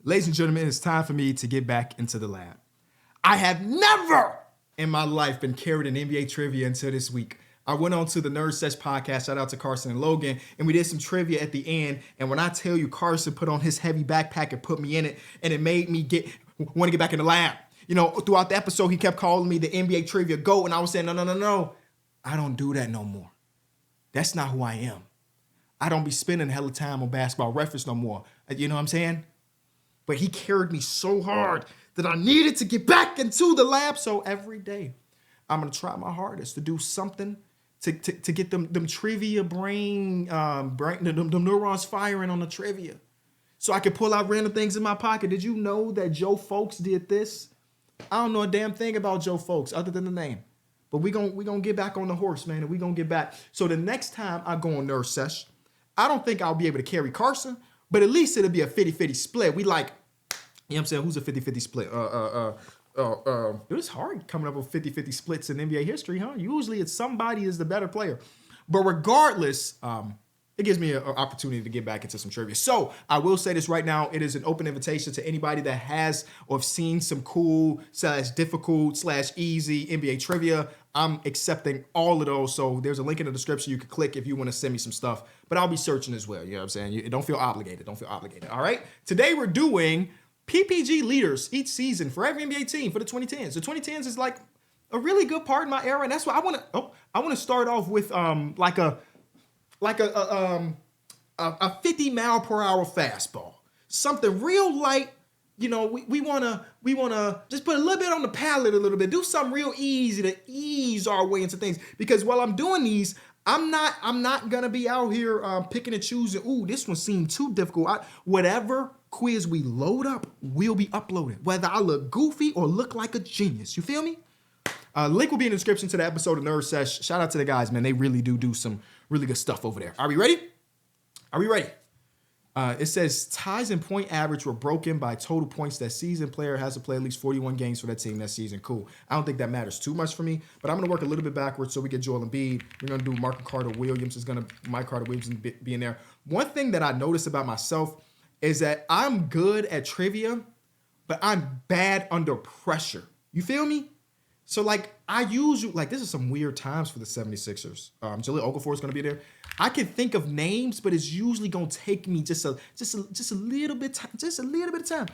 Ladies and gentlemen, it's time for me to get back into the lab. I have never in my life been carried an NBA trivia until this week. I went on to the Nerd Sesh podcast, shout out to Carson and Logan, and we did some trivia at the end. And when I tell you Carson put on his heavy backpack and put me in it, and it made me want to get back in the lab. You know, throughout the episode, he kept calling me the NBA trivia GOAT, and I was saying, no. I don't do that no more. That's not who I am. I don't be spending hella time on Basketball Reference no more. You know what I'm saying? But he carried me so hard that I needed to get back into the lab. So every day, I'm going to try my hardest to do something to get them trivia brain, them neurons firing on the trivia. So I can pull out random things in my pocket. Did you know that Joe Folks did this? I don't know a damn thing about Joe Folks other than the name. But we gonna get back on the horse, man, and we gonna get back. So the next time I go on Nerd Sesh, I don't think I'll be able to carry Carson, but at least it'll be a 50-50 split. We like, you know what I'm saying? Who's a 50-50 split? It's hard coming up with 50-50 splits in NBA history, huh? Usually it's somebody is the better player. But regardless, it gives me an opportunity to get back into some trivia. So I will say this right now. It is an open invitation to anybody that has or have seen some cool / difficult / easy NBA trivia. I'm accepting all of those. So there's a link in the description you can click if you want to send me some stuff. But I'll be searching as well. You know what I'm saying? Don't feel obligated. All right? Today we're doing PPG leaders each season for every NBA team for the 2010s. The 2010s is like a really good part in my era. And that's why I want to start off with like a 50 mile per hour fastball, something real light. You know, we wanna just put a little bit on the palate a little bit, do something real easy to ease our way into things. Because while I'm doing these, I'm not gonna be out here picking and choosing. Ooh, this one seemed too difficult. Whatever quiz we load up, will be uploaded, whether I look goofy or look like a genius. You feel me? Link will be in the description to the episode of Nerd Sesh. Shout out to the guys, man. They really do some really good stuff over there. Are we ready? It says ties and point average were broken by total points that season. Player has to play at least 41 games for that team that season. Cool. I don't think that matters too much for me, but I'm going to work a little bit backwards so we get Joel Embiid. We're going to do Mike Carter Williams be in there. One thing that I noticed about myself is that I'm good at trivia, but I'm bad under pressure. You feel me? So, like, this is some weird times for the 76ers. Jahlil Okafor is going to be there. I can think of names, but it's usually going to take me just a little bit of time.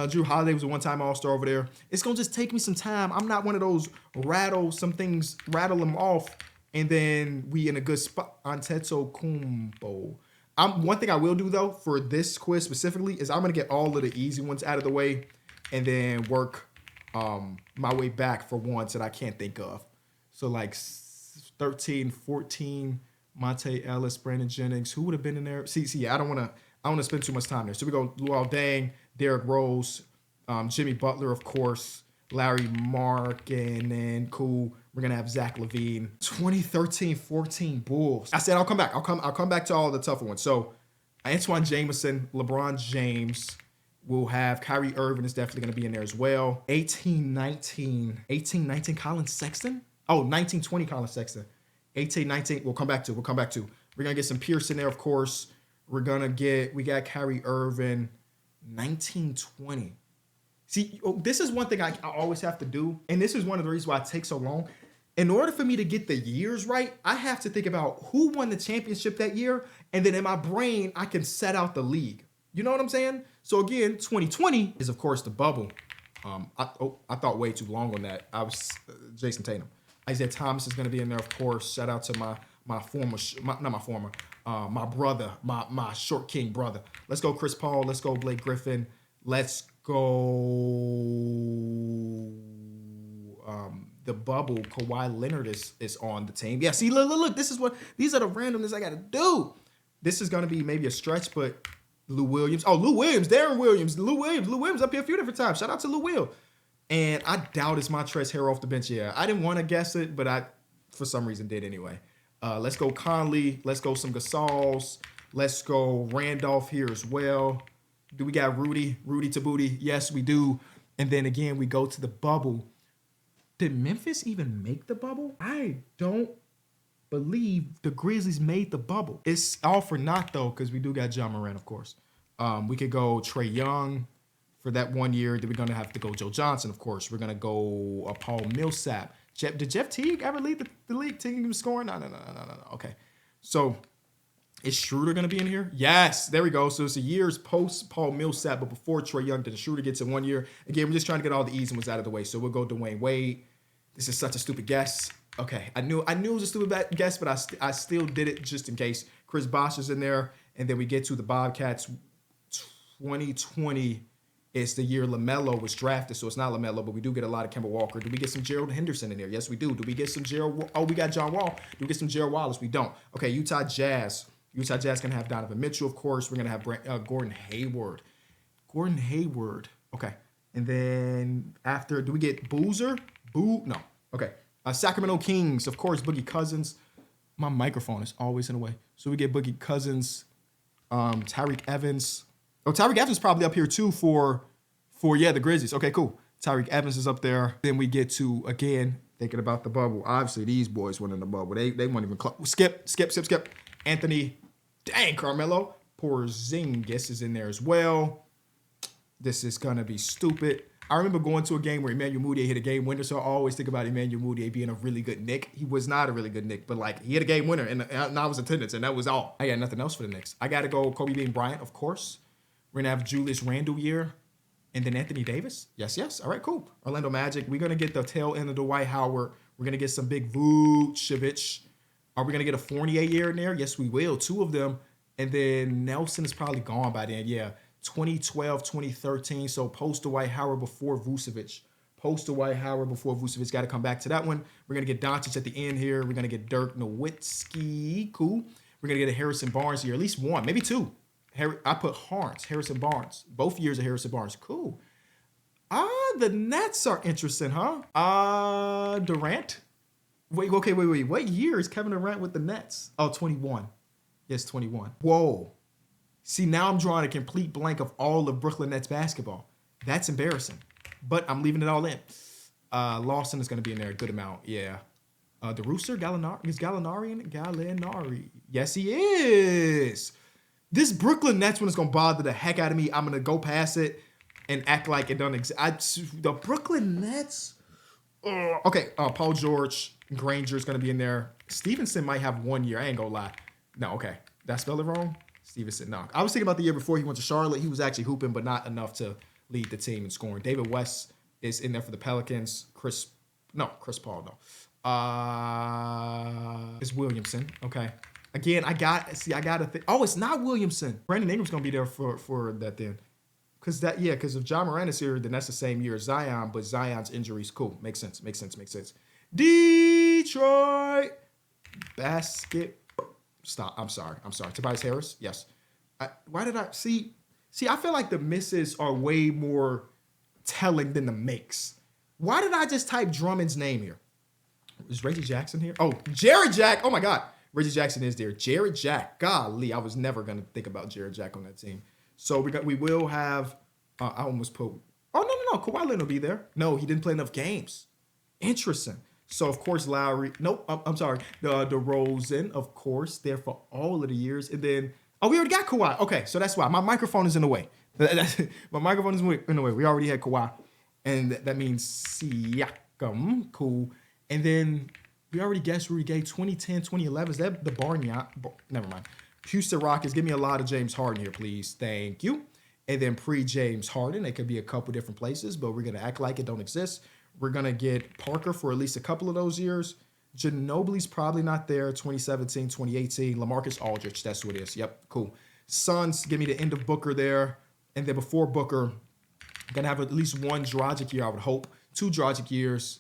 Drew Holiday was a one-time All-Star over there. It's going to just take me some time. I'm not one of those rattle them off, and then we in a good spot. Antetokounmpo. One thing I will do, though, for this quiz specifically is I'm going to get all of the easy ones out of the way and then work my way back for ones that I can't think of. So like 13, 14, Monte Ellis, Brandon Jennings, who would have been in there? See, I don't want to spend too much time there. So we go Luol Deng, Derrick Rose, Jimmy Butler, of course, Larry Markkinen, cool. We're gonna have Zach LaVine. 2013-14 Bulls. I said I'll come back. I'll come back to all the tougher ones. So Antoine Jameson, LeBron James. We'll have Kyrie Irving is definitely going to be in there as well. 18-19 Colin Sexton? Oh, 19-20 Colin Sexton. 18-19, we'll come back to. We're going to get some Pierce in there, of course. We got Kyrie Irving. 19-20. See, this is one thing I always have to do, and this is one of the reasons why it takes so long. In order for me to get the years right, I have to think about who won the championship that year, and then in my brain, I can set out the league. You know what I'm saying? So again, 2020 is of course the bubble. I thought way too long on that. I was Jason Tatum. Isaiah Thomas is going to be in there, of course. Shout out to my brother, my short king brother. Let's go Chris Paul. Let's go Blake Griffin. Let's go the bubble. Kawhi Leonard is on the team. Yeah, see, look. These are the randomness I got to do. This is going to be maybe a stretch, but Lou Williams. Oh, Lou Williams, Darren Williams, Lou Williams up here a few different times. Shout out to Lou Will. And I doubt it's Montrezl Harrell off the bench. Yeah, I didn't want to guess it, but I, for some reason, did anyway. Let's go Conley. Let's go some Gasols. Let's go Randolph here as well. Do we got Rudy to booty? Yes, we do. And then again, we go to the bubble. Did Memphis even make the bubble? I don't believe the Grizzlies made the bubble. It's all for naught, though, because we do got Ja Morant, of course. We could go Trae Young, for that 1 year. Then we're going to have to go Joe Johnson, of course. We're going to go Paul Millsap. Did Jeff Teague ever lead the league team scoring? No. Okay. So is Schroeder going to be in here? Yes. There we go. So it's a year's post Paul Millsap, but before Trae Young. Then Schroeder gets in 1 year. Again, we're just trying to get all the easy ones out of the way. So we'll go Dwayne Wade. This is such a stupid guess. Okay. I knew it was a stupid guess, but I still did it just in case. Chris Bosh is in there. And then we get to the Bobcats. 2020 is the year LaMelo was drafted, so it's not LaMelo, but we do get a lot of Kemba Walker. Do we get some Gerald Henderson in there? Yes, we do. Do we get some Gerald? Oh, we got John Wall. Do we get some Gerald Wallace? We don't. Okay, Utah Jazz. Utah Jazz going to have Donovan Mitchell, of course. We're going to have Gordon Hayward. Gordon Hayward. Okay. And then after, do we get Boozer? No. Okay. Sacramento Kings, of course, Boogie Cousins. My microphone is always in the way. So we get Boogie Cousins, Tyreke Evans. Oh, Tyreke Evans is probably up here too for the Grizzlies. Okay, cool. Tyreke Evans is up there. Then we get to, again, thinking about the bubble. Obviously, these boys went in the bubble. They weren't even close. Skip. Anthony, Carmelo. Porzingis is in there as well. This is going to be stupid. I remember going to a game where Emmanuel Mudiay hit a game winner, so I always think about Emmanuel Mudiay being a really good Knick. He was not a really good Knick, but like he hit a game winner, and I was attendance, and that was all. I got nothing else for the Knicks. I got to go Kobe Bean Bryant, of course. We're going to have Julius Randle year. And then Anthony Davis. Yes. All right, cool. Orlando Magic. We're going to get the tail end of the Dwight Howard. We're going to get some big Vucevic. Are we going to get a Fournier year in there? Yes, we will. 2 of them. And then Nelson is probably gone by then. Yeah, 2012, 2013. So post Dwight Howard before Vucevic. Got to come back to that one. We're going to get Doncic at the end here. We're going to get Dirk Nowitzki. Cool. We're going to get a Harrison Barnes here. At least 1, maybe 2. I put Harrison Barnes. Both years of Harrison Barnes. Cool. The Nets are interesting, huh? Durant. Wait. What year is Kevin Durant with the Nets? Oh, 21. Yes, 21. Whoa. See, now I'm drawing a complete blank of all of Brooklyn Nets basketball. That's embarrassing. But I'm leaving it all in. Lawson is going to be in there a good amount. Yeah. The Rooster, Gallinari. Is Gallinari in it? Gallinari. Yes, he is. This Brooklyn Nets one is going to bother the heck out of me. I'm going to go past it and act like it doesn't exist. The Brooklyn Nets. Okay, Paul George, Granger is going to be in there. Stevenson might have 1 year. I ain't going to lie. No, okay. Did I spell it wrong? Stevenson, no. I was thinking about the year before he went to Charlotte. He was actually hooping, but not enough to lead the team in scoring. David West is in there for the Pelicans. Chris Paul, no. It's Williamson. Okay. Again, I got to think. Oh, it's not Williamson. Brandon Ingram's going to be there for that then. Because if John Moran is here, then that's the same year as Zion, but Zion's injuries, cool. Makes sense. Detroit basket. Stop. I'm sorry. Tobias Harris? Yes. Why did I see? I feel like the misses are way more telling than the makes. Why did I just type Drummond's name here? Is Reggie Jackson here? Oh, Jared Jack. Oh my God. Reggie Jackson is there. Jared Jack. Golly, I was never going to think about Jared Jack on that team. So we will have, I almost put, no. Kawhi Leonard will be there. No, he didn't play enough games. Interesting. So, of course, Lowry. Nope, I'm sorry. The DeRozan, of course, there for all of the years. And then, we already got Kawhi. Okay, so that's why. My microphone is in the way. My microphone is in the way. We already had Kawhi. And that means Siakam. Cool. And then we already guessed Rudy Gay 2010, 2011. Is that the Barnyard? Never mind. Houston Rockets. Give me a lot of James Harden here, please. Thank you. And then pre-James Harden. It could be a couple different places, but we're going to act like it don't exist. We're going to get Parker for at least a couple of those years. Ginobili's probably not there. 2017, 2018. LaMarcus Aldridge. That's who it is. Yep, cool. Suns, give me the end of Booker there. And then before Booker, I'm going to have at least 1 Dragic year, I would hope. 2 Dragic years.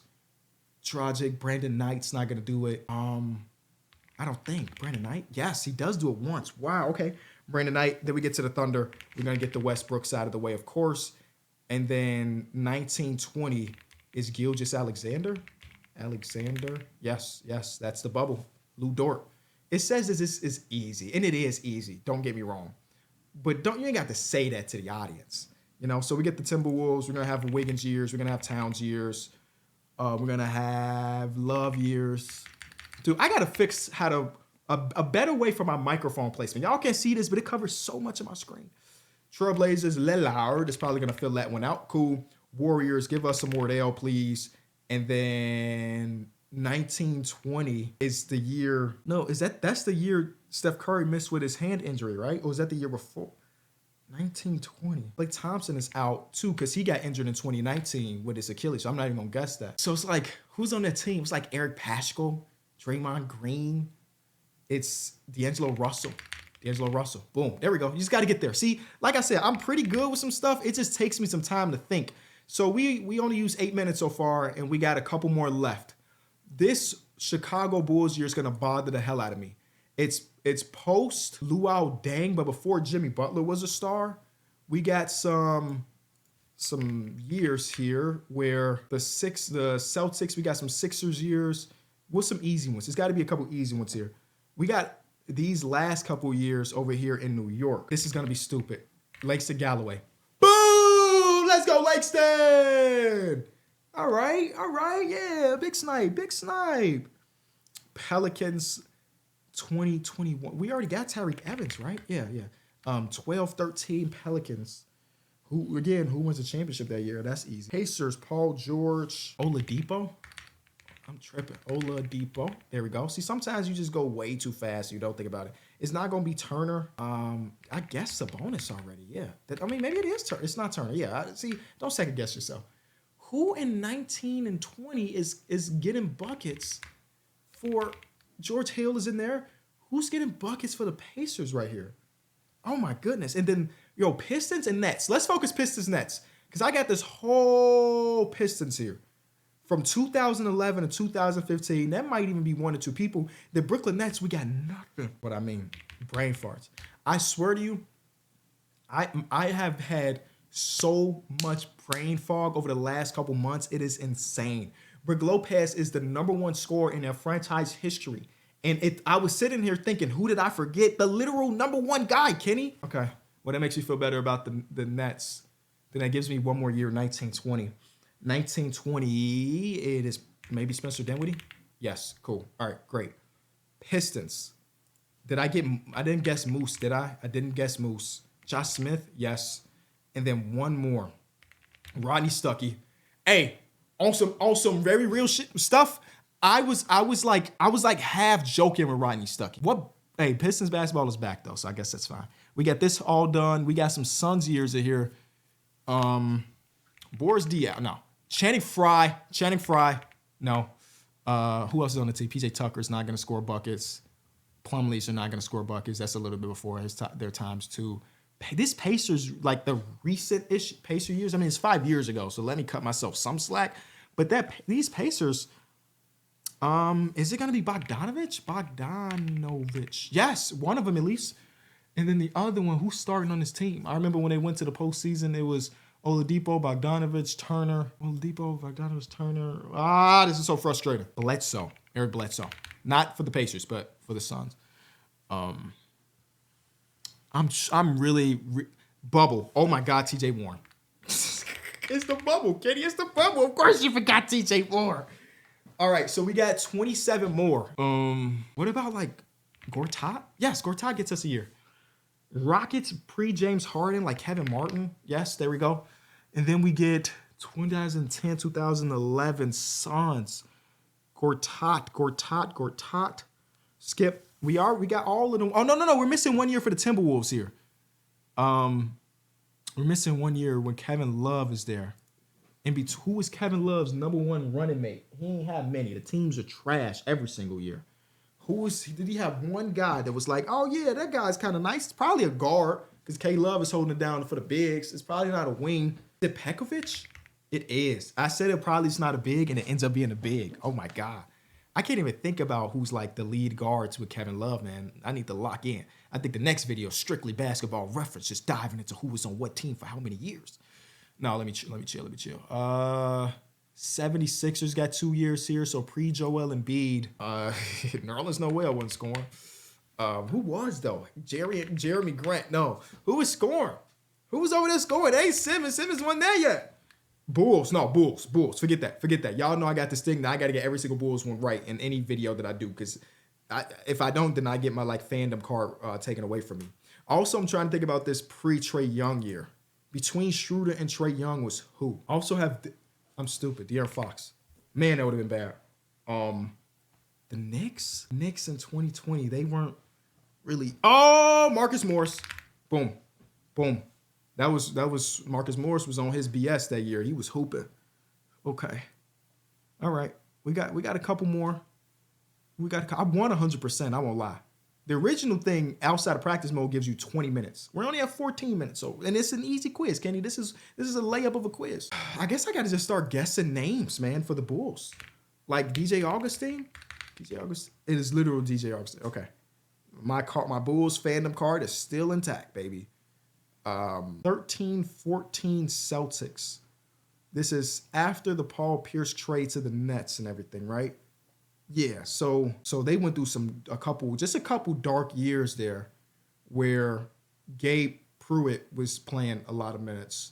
Dragic, Brandon Knight's not going to do it. I don't think. Brandon Knight? Yes, he does do it once. Wow, okay. Brandon Knight. Then we get to the Thunder. We're going to get the Westbrook side of the way, of course. And then 1920 is Gilgeous Alexander. Yes, that's the bubble. Lou Dort. It says this is easy, and it is easy. Don't get me wrong. But you ain't got to say that to the audience. So we get the Timberwolves. We're going to have Wiggins years. We're going to have Towns years. We're going to have Love years. Dude, I got to fix a better way for my microphone placement. Y'all can't see this, but it covers so much of my screen. Trailblazers, Lillard is probably going to fill that one out. Cool. Warriors, give us some Wardell, please. And then 1920 is the year. No, that's the year Steph Curry missed with his hand injury, right? Or was that the year before? 1920. Klay Thompson is out too because he got injured in 2019 with his Achilles. So I'm not even going to guess that. So it's like, who's on that team? It's like Eric Paschall, Draymond Green. It's D'Angelo Russell. D'Angelo Russell. Boom. There we go. You just got to get there. See, like I said, I'm pretty good with some stuff. It just takes me some time to think. So we only used 8 minutes so far, and we got a couple more left. This Chicago Bulls year is going to bother the hell out of me. It's post Luol Deng, but before Jimmy Butler was a star. We got some years here where the Celtics, we got some Sixers years. What's some easy ones? There's got to be a couple easy ones here. We got these last couple years over here in New York. This is going to be stupid. Langston Galloway. Boom! Let's go, Langston! All right, yeah, big snipe. Pelicans 2021. We already got Tyreke Evans, right? Yeah. 12-13 Pelicans. Who wins the championship that year? That's easy. Pacers, Paul George, Oladipo. I'm tripping. Oladipo. There we go. See, sometimes you just go way too fast. You don't think about it. It's not going to be Turner. I guess Sabonis already. Yeah. Maybe it is Turner. It's not Turner. Yeah. See, don't second guess yourself. Who in 19 and 20 is getting buckets for George Hill is in there? Who's getting buckets for the Pacers right here? Oh, my goodness. And then, Pistons and Nets. Let's focus Pistons Nets because I got this whole Pistons here. From 2011 to 2015, that might even be one or two people. The Brooklyn Nets, we got nothing. What I mean, brain farts. I swear to you, I have had so much brain fog over the last couple months. It is insane. Brook Lopez is the #1 scorer in their franchise history. And I was sitting here thinking, who did I forget? The literal #1 guy, Kenny. Okay, well, that makes me feel better about the Nets. Then that gives me one more year, 1920. 1920, it is maybe Spencer Dinwiddie? Yes, cool. All right, great. Pistons. I didn't guess Moose, did I? I didn't guess Moose. Josh Smith? Yes. And then one more. Rodney Stuckey. Hey, on some very real stuff, I was like half joking with Rodney Stuckey. What? Hey, Pistons basketball is back though, so I guess that's fine. We got this all done. We got some Suns years in here. Boris Diaw, no. Channing Frye, no. Who else is on the team? PJ Tucker's not going to score buckets. Plumlee's are not going to score buckets. That's a little bit before their times too. This Pacers, like the recent-ish Pacer years, it's 5 years ago, so let me cut myself some slack. But these Pacers, is it going to be Bogdanovich? Yes, one of them at least. And then the other one, who's starting on this team? I remember when they went to the postseason, it was Oladipo, Bogdanovich, Turner. This is so frustrating. Eric Bledsoe. Not for the Pacers, but for the Suns. I'm really bubble. Oh my God, TJ Warren. It's the bubble, Kenny. It's the bubble. Of course you forgot TJ Warren. All right, so we got 27 more. What about like Gortat? Yes, Gortat gets us a year. Rockets pre-James Harden, like Kevin Martin. Yes, there we go. And then we get 2010, 2011 Suns. Gortat. Skip. We got all of them. Oh, no. We're missing 1 year for the Timberwolves here. We're missing 1 year when Kevin Love is there. Who is Kevin Love's #1 running mate? He ain't have many. The teams are trash every single year. Did he have one guy that was like, oh yeah, that guy's kind of nice? It's probably a guard because K Love is holding it down for the bigs. It's probably not a wing. Is it Pekovic? It is. I said it probably is not a big and it ends up being a big. Oh my God. I can't even think about who's like the lead guards with Kevin Love, man. I need to lock in. I think the next video is strictly basketball reference, just diving into who was on what team for how many years. No, let me chill. 76ers got 2 years here, so pre-Joel Embiid. Nerlens Noel wasn't scoring. Who was, though? Jeremy Grant. No. Who was scoring? Who was over there scoring? Hey, Simmons. Simmons wasn't there yet. Bulls. Forget that. Y'all know I got this thing that I got to get every single Bulls one right in any video that I do, because if I don't, then I get my fandom card taken away from me. Also, I'm trying to think about this pre-Trae Young year. Between Schroeder and Trae Young was who? I also have, I'm stupid, De'Aaron Fox. Man, that would have been bad. The Knicks in 2020, they weren't really. Oh, Marcus Morris. Boom. Boom. That was Marcus Morris was on his BS that year. He was hooping. Okay. All right. We got a couple more. I won 100%, I won't lie. The original thing outside of practice mode gives you 20 minutes. We're only at 14 minutes, and it's an easy quiz, Kenny. This is a layup of a quiz. I guess I got to just start guessing names, man, for the Bulls. Like DJ Augustine. It is literal DJ Augustine. Okay, my Bulls fandom card is still intact, baby. 13-14 Celtics. This is after the Paul Pierce trade to the Nets and everything, right? Yeah, so they went through a couple dark years there where Gabe Pruitt was playing a lot of minutes.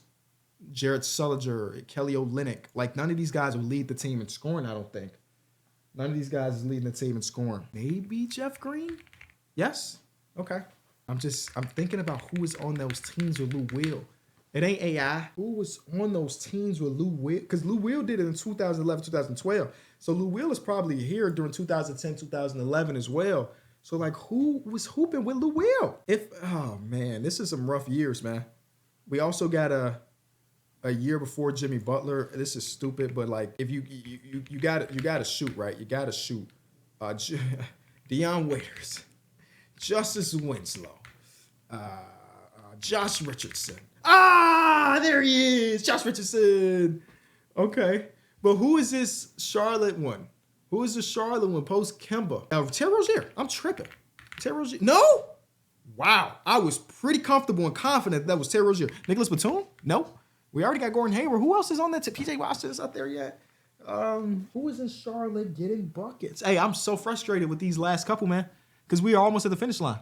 Jared Sullinger, Kelly Olynyk, like none of these guys would lead the team in scoring, I don't think. None of these guys is leading the team in scoring. Maybe Jeff Green? Yes? Okay. I'm thinking about who was on those teams with Lou Will. It ain't AI. Who was on those teams with Lou Will? Because Lou Will did it in 2011, 2012. So Lou Will is probably here during 2010, 2011 as well. So like who was hooping with Lou Will? Oh man, this is some rough years, man. We also got a year before Jimmy Butler. This is stupid, but like if you gotta shoot, right? You gotta shoot. Deion Waiters, Justice Winslow, Josh Richardson. There he is, Josh Richardson. Okay, but who is this Charlotte one? Who is the Charlotte one post Kemba? Terry Rozier. I'm tripping. Terry Rozier. No. Wow, I was pretty comfortable and confident that was Terry Rozier. Nicholas Batum? No. We already got Gordon Hayward. Who else is on that? PJ Washington's out there yet? Who is in Charlotte getting buckets? Hey, I'm so frustrated with these last couple, man, because we are almost at the finish line.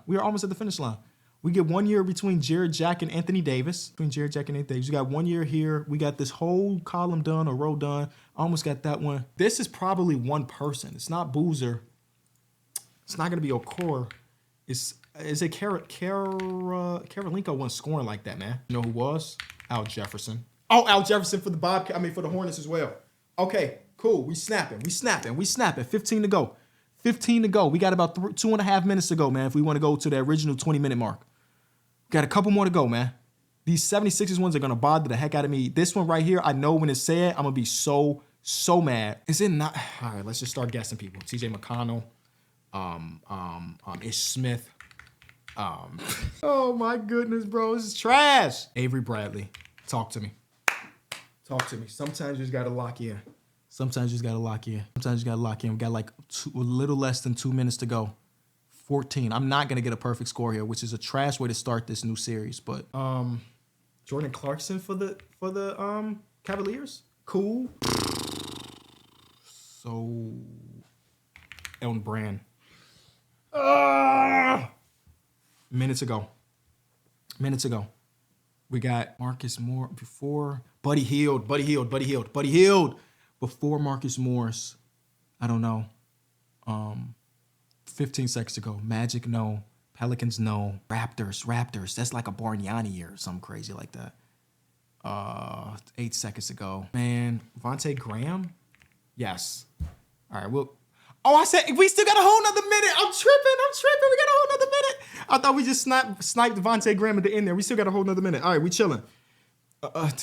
We get 1 year between Jared Jack and Anthony Davis. We got 1 year here. We got this whole column done or row done. Almost got that one. This is probably one person. It's not Boozer. It's not going to be Okoro. Is it Karolinko wasn't scoring like that, man. You know who was? Al Jefferson. Oh, Al Jefferson for the for the Hornets as well. Okay, cool. We snapping. 15 to go. We got about 2.5 minutes to go, man, if we want to go to the original 20-minute mark. Got a couple more to go, man. These 76ers ones are going to bother the heck out of me. This one right here, I know when it's said, I'm going to be so mad. Is it not? All right, let's just start guessing people. TJ McConnell, Ish Smith. Oh my goodness, bro. This is trash. Avery Bradley. Talk to me. Sometimes you just got to lock in. We got like a little less than 2 minutes to go. 14. I'm not going to get a perfect score here, which is a trash way to start this new series. But Jordan Clarkson for the Cavaliers. Cool. So Elton Brand. Minutes ago. We got Marcus Moore before Buddy Hield. Before Marcus Morris. I don't know. 15 seconds ago. Magic, no. Pelicans, no. Raptors. That's like a Bargnani year or something crazy like that. 8 seconds ago. Man, Vontae Graham? Yes. All right, well. Oh, I said we still got a whole nother minute. I'm tripping. We got a whole nother minute. I thought we just sniped Vontae Graham at the end there. We still got a whole nother minute. All right, we chilling.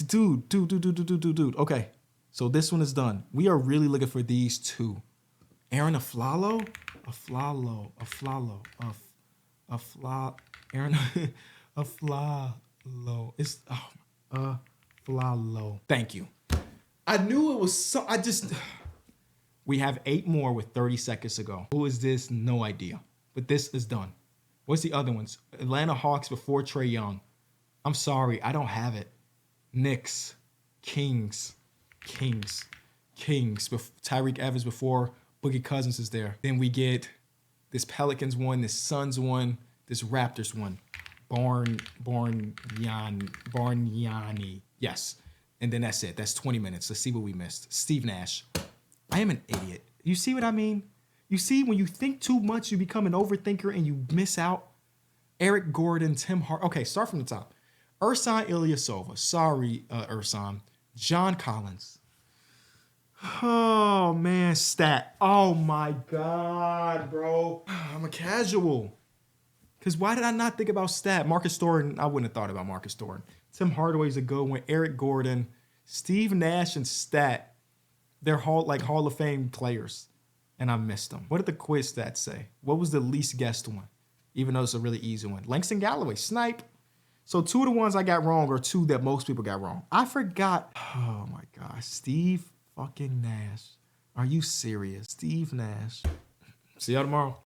Dude. Okay, so this one is done. We are really looking for these two. Aaron Aflalo. Aaron Aflalo. It's Aflalo. Thank you. I knew it was so. We have 8 more with 30 seconds to go. Who is this? No idea. But this is done. What's the other ones? Atlanta Hawks before Trae Young. I'm sorry, I don't have it. Knicks, Kings. Tyreek Evans before Boogie Cousins is there. Then we get this Pelicans one, this Suns one, this Raptors one. Bargnani. Yes. And then that's it. That's 20 minutes. Let's see what we missed. Steve Nash. I am an idiot. You see what I mean? You see, when you think too much, you become an overthinker and you miss out. Eric Gordon, Tim Hart. Okay, start from the top. Ersan Ilyasova. Sorry, Ersan. John Collins. Oh, man, stat. Oh, my God, bro. I'm a casual. Because why did I not think about stat? Marcus Thornton, I wouldn't have thought about Marcus Thornton. Tim Hardaway's a good one. Eric Gordon. Steve Nash and stat. They're Hall of Fame players. And I missed them. What did the quiz stats say? What was the least guessed one? Even though it's a really easy one. Langston Galloway, snipe. So 2 of the ones I got wrong are 2 that most people got wrong. I forgot. Oh my gosh. Steve fucking Nash. Are you serious? Steve Nash. See y'all tomorrow.